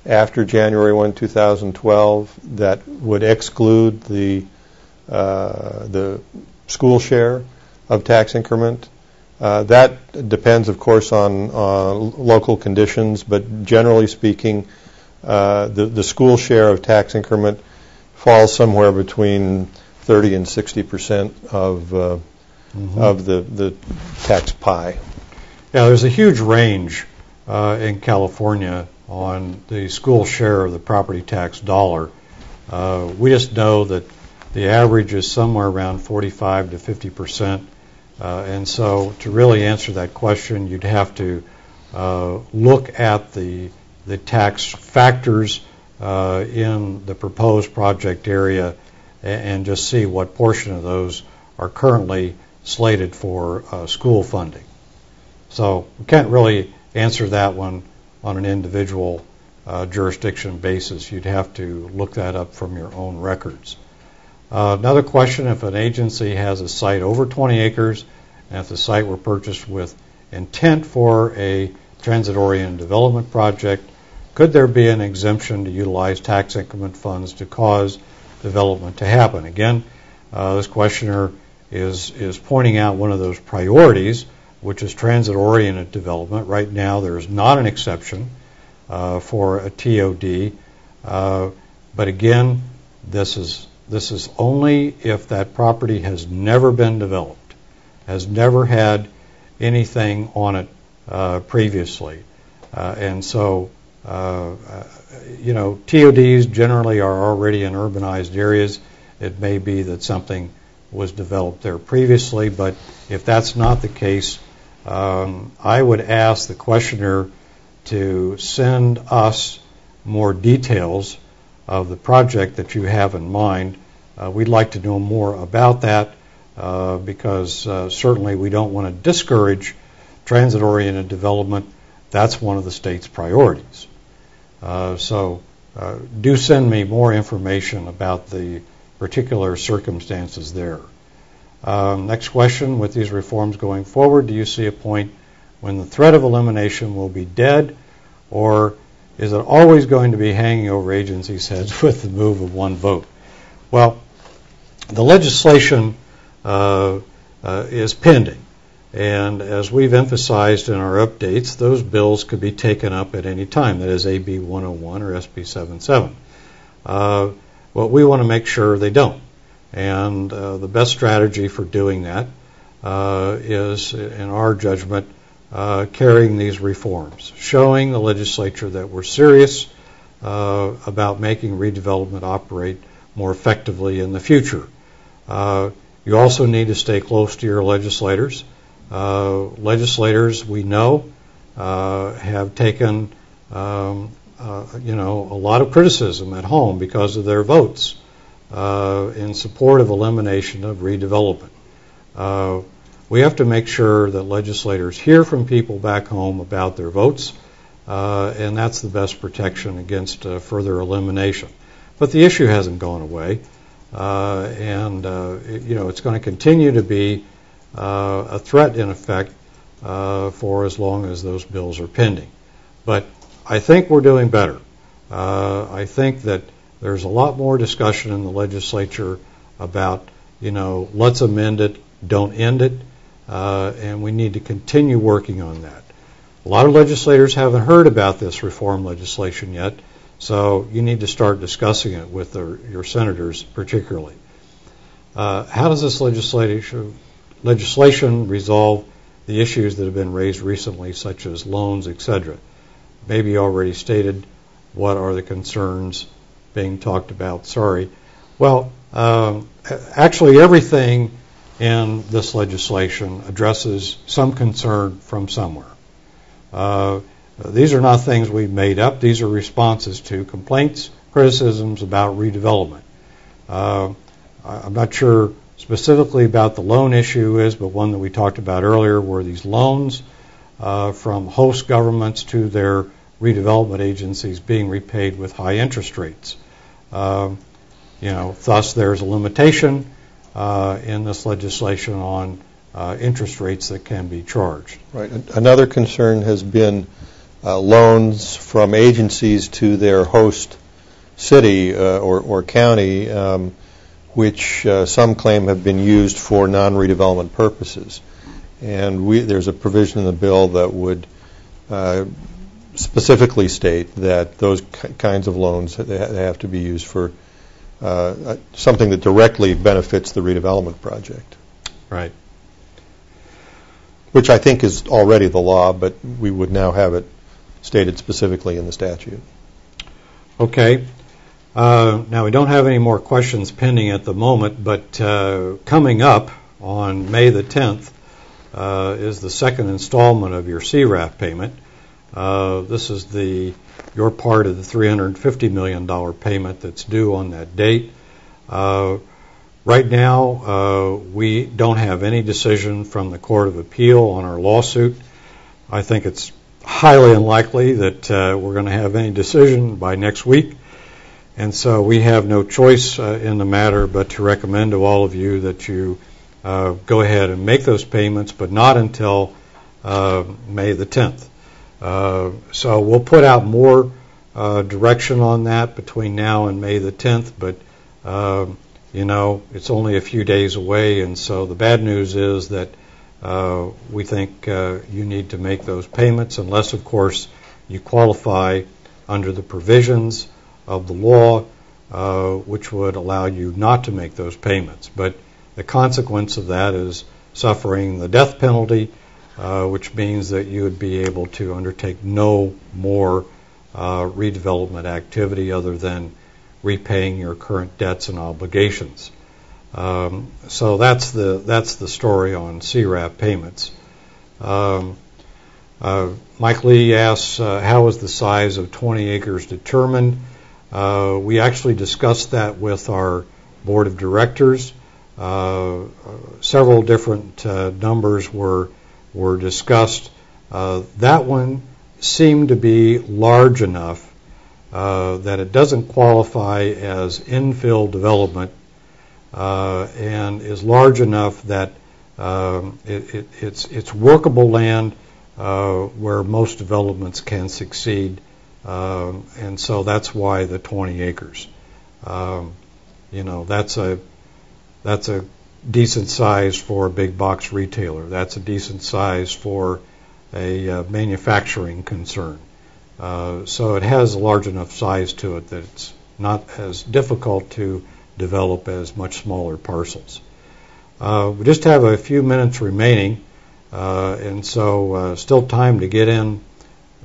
after January 1, 2012 that would exclude the school share of tax increment. That depends, of course, on local conditions, but generally speaking, the school share of tax increment falls somewhere between 30 and 60% of the tax pie. Yeah, there's a huge range in California on the school share of the property tax dollar. We just know that the average is somewhere around 45 to 50%. And so to really answer that question, you'd have to look at the tax factors in the proposed project area and just see what portion of those are currently slated for school funding. So we can't really answer that one on an individual jurisdiction basis. You'd have to look that up from your own records. Another question, if an agency has a site over 20 acres and if the site were purchased with intent for a transit-oriented development project, could there be an exemption to utilize tax increment funds to cause development to happen? Again, this questioner is pointing out one of those priorities, which is transit-oriented development. Right now there is not an exception for a TOD, but again, this is only if that property has never been developed, has never had anything on it previously. And so, TODs generally are already in urbanized areas. It may be that something was developed there previously, but if that's not the case, I would ask the questioner to send us more details of the project that you have in mind. We'd like to know more about that because certainly we don't want to discourage transit-oriented development. That's one of the state's priorities. So do send me more information about the particular circumstances there. Next question, with these reforms going forward, do you see a point when the threat of elimination will be dead, or is it always going to be hanging over agencies' heads with the move of one vote? Well, the legislation is pending, and as we've emphasized in our updates, those bills could be taken up at any time. That is AB 101 or SB 77. Well, we want to make sure they don't. And the best strategy for doing that is, in our judgment, carrying these reforms, showing the legislature that we're serious about making redevelopment operate more effectively in the future. You also need to stay close to your legislators. Legislators, we know, have taken a lot of criticism at home because of their votes in support of elimination of redevelopment. We have to make sure that legislators hear from people back home about their votes, and that's the best protection against further elimination. But the issue hasn't gone away, and it's going to continue to be a threat, in effect, for as long as those bills are pending. But I think we're doing better. I think that there's a lot more discussion in the legislature about, let's amend it, don't end it, and we need to continue working on that. A lot of legislators haven't heard about this reform legislation yet, so you need to start discussing it with your senators particularly. How does this legislation legislation resolve the issues that have been raised recently, such as loans, etc. Maybe already stated what are the concerns being talked about. Sorry. Well, actually everything in this legislation addresses some concern from somewhere. These are not things we've made up. These are responses to complaints, criticisms about redevelopment. I'm not sure specifically about the loan issue is, but one that we talked about earlier were these loans from host governments to their redevelopment agencies being repaid with high interest rates. Thus there's a limitation in this legislation on interest rates that can be charged. Right. Another concern has been loans from agencies to their host city or county, which some claim have been used for non-redevelopment purposes. And there's a provision in the bill that would specifically state that those kinds of loans have to be used for something that directly benefits the redevelopment project. Right. Which I think is already the law, but we would now have it stated specifically in the statute. Okay. Now, we don't have any more questions pending at the moment, but coming up on May the 10th is the second installment of your CRAF payment. This is your part of the $350 million payment that's due on that date. Right now, we don't have any decision from the Court of Appeal on our lawsuit. I think it's highly unlikely that we're going to have any decision by next week. And so we have no choice in the matter but to recommend to all of you that you go ahead and make those payments, but not until May the 10th. So we'll put out more direction on that between now and May the 10th, but it's only a few days away, and so the bad news is that we think you need to make those payments unless, of course, you qualify under the provisions of the law, which would allow you not to make those payments. But the consequence of that is suffering the death penalty, which means that you would be able to undertake no more redevelopment activity other than repaying your current debts and obligations. So that's the story on CRAF payments. Mike Lee asks, how is the size of 20 acres determined? We actually discussed that with our board of directors. Several different numbers were discussed. That one seemed to be large enough that it doesn't qualify as infill development and is large enough that it's workable land where most developments can succeed, and so that's why the 20 acres. That's a decent size for a big box retailer. That's a decent size for a manufacturing concern. So it has a large enough size to it that it's not as difficult to develop as much smaller parcels. We just have a few minutes remaining, and so still time to get in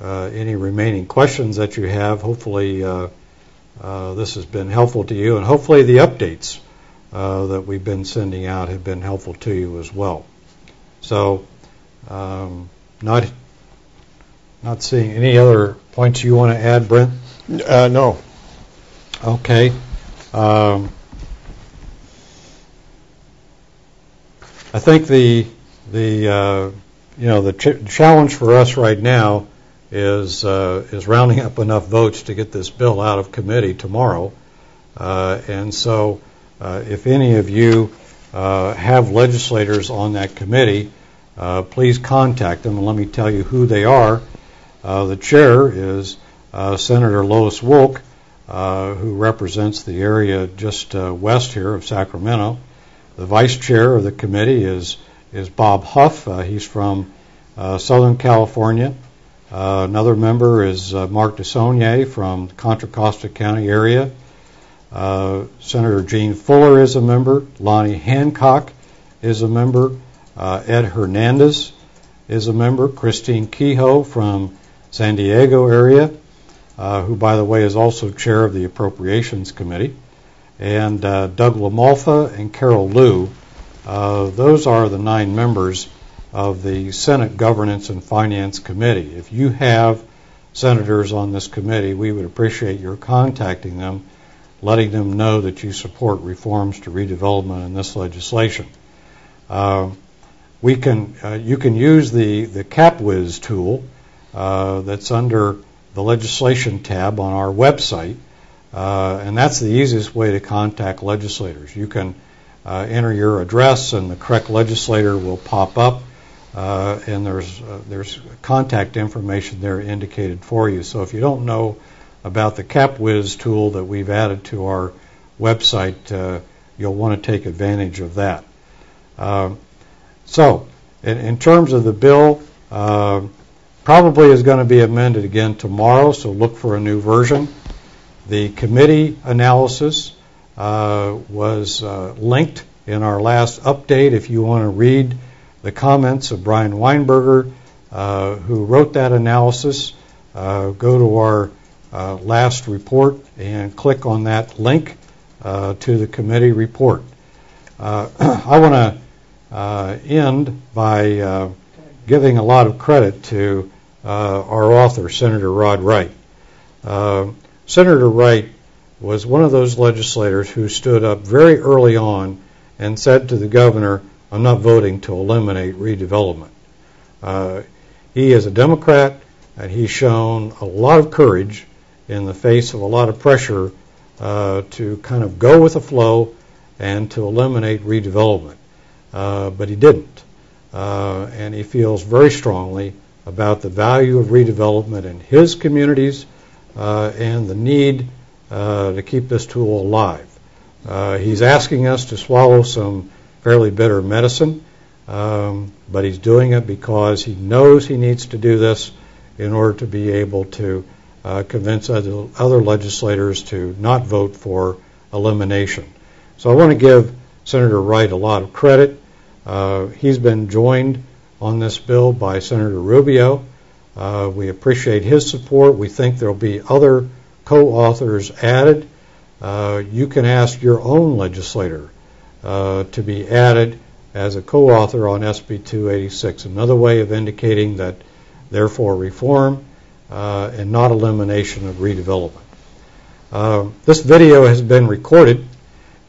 any remaining questions that you have. Hopefully this has been helpful to you, and hopefully the updates that we've been sending out have been helpful to you as well. So not seeing any other points you want to add, Brent? No. Okay. I think the challenge for us right now is rounding up enough votes to get this bill out of committee tomorrow, and so if any of you have legislators on that committee, please contact them, and let me tell you who they are. The chair is Senator Lois Wolk, who represents the area just west here of Sacramento. The vice chair of the committee is Bob Huff. He's from Southern California. Another member is Mark DeSaulnier from the Contra Costa County area. Senator Gene Fuller is a member. Lonnie Hancock is a member. Ed Hernandez is a member. Christine Kehoe from San Diego area, who, by the way, is also chair of the Appropriations Committee. And Doug LaMalfa and Carol Liu. Those are the 9 members of the Senate Governance and Finance Committee. If you have senators on this committee, we would appreciate your contacting them, letting them know that you support reforms to redevelopment in this legislation. You can use the CapWiz tool that's under the legislation tab on our website, and that's the easiest way to contact legislators. You can enter your address, and the correct legislator will pop up, and there's contact information there indicated for you. So if you don't know about the CapWiz tool that we've added to our website, you'll want to take advantage of that. So in terms of the bill, probably is going to be amended again tomorrow, so look for a new version. The committee analysis was linked in our last update. If you want to read the comments of Brian Weinberger, who wrote that analysis, go to our last report and click on that link to the committee report. I want to end by giving a lot of credit to our author, Senator Rod Wright. Senator Wright was one of those legislators who stood up very early on and said to the governor, "I'm not voting to eliminate redevelopment." He is a Democrat, and he's shown a lot of courage in the face of a lot of pressure to kind of go with the flow and to eliminate redevelopment. But he didn't. And he feels very strongly about the value of redevelopment in his communities and the need to keep this tool alive. He's asking us to swallow some fairly bitter medicine, but he's doing it because he knows he needs to do this in order to be able to convince other legislators to not vote for elimination. So I want to give Senator Wright a lot of credit. He's been joined on this bill by Senator Rubio. We appreciate his support. We think there will be other co-authors added. You can ask your own legislator to be added as a co-author on SB 286, another way of indicating that they're for reform and not elimination of redevelopment. This video has been recorded,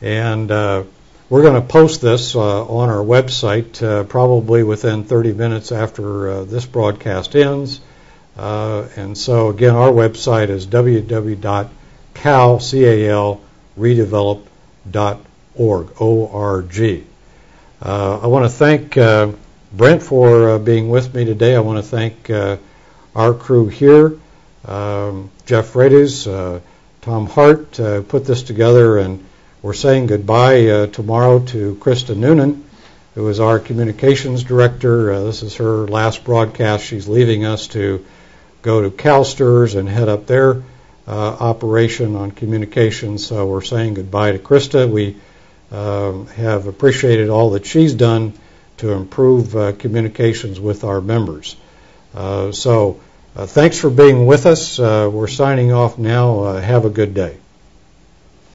and we're going to post this on our website probably within 30 minutes after this broadcast ends. And so, again, our website is www.calredevelop.org. I want to thank Brent for being with me today. I want to thank our crew here, Jeff Redes, Tom Hart, put this together, and we're saying goodbye tomorrow to Krista Noonan, who is our communications director. This is her last broadcast. She's leaving us to go to CalSTRS and head up their operation on communications. So we're saying goodbye to Krista. We have appreciated all that she's done to improve communications with our members. So thanks for being with us. We're signing off now. Have a good day.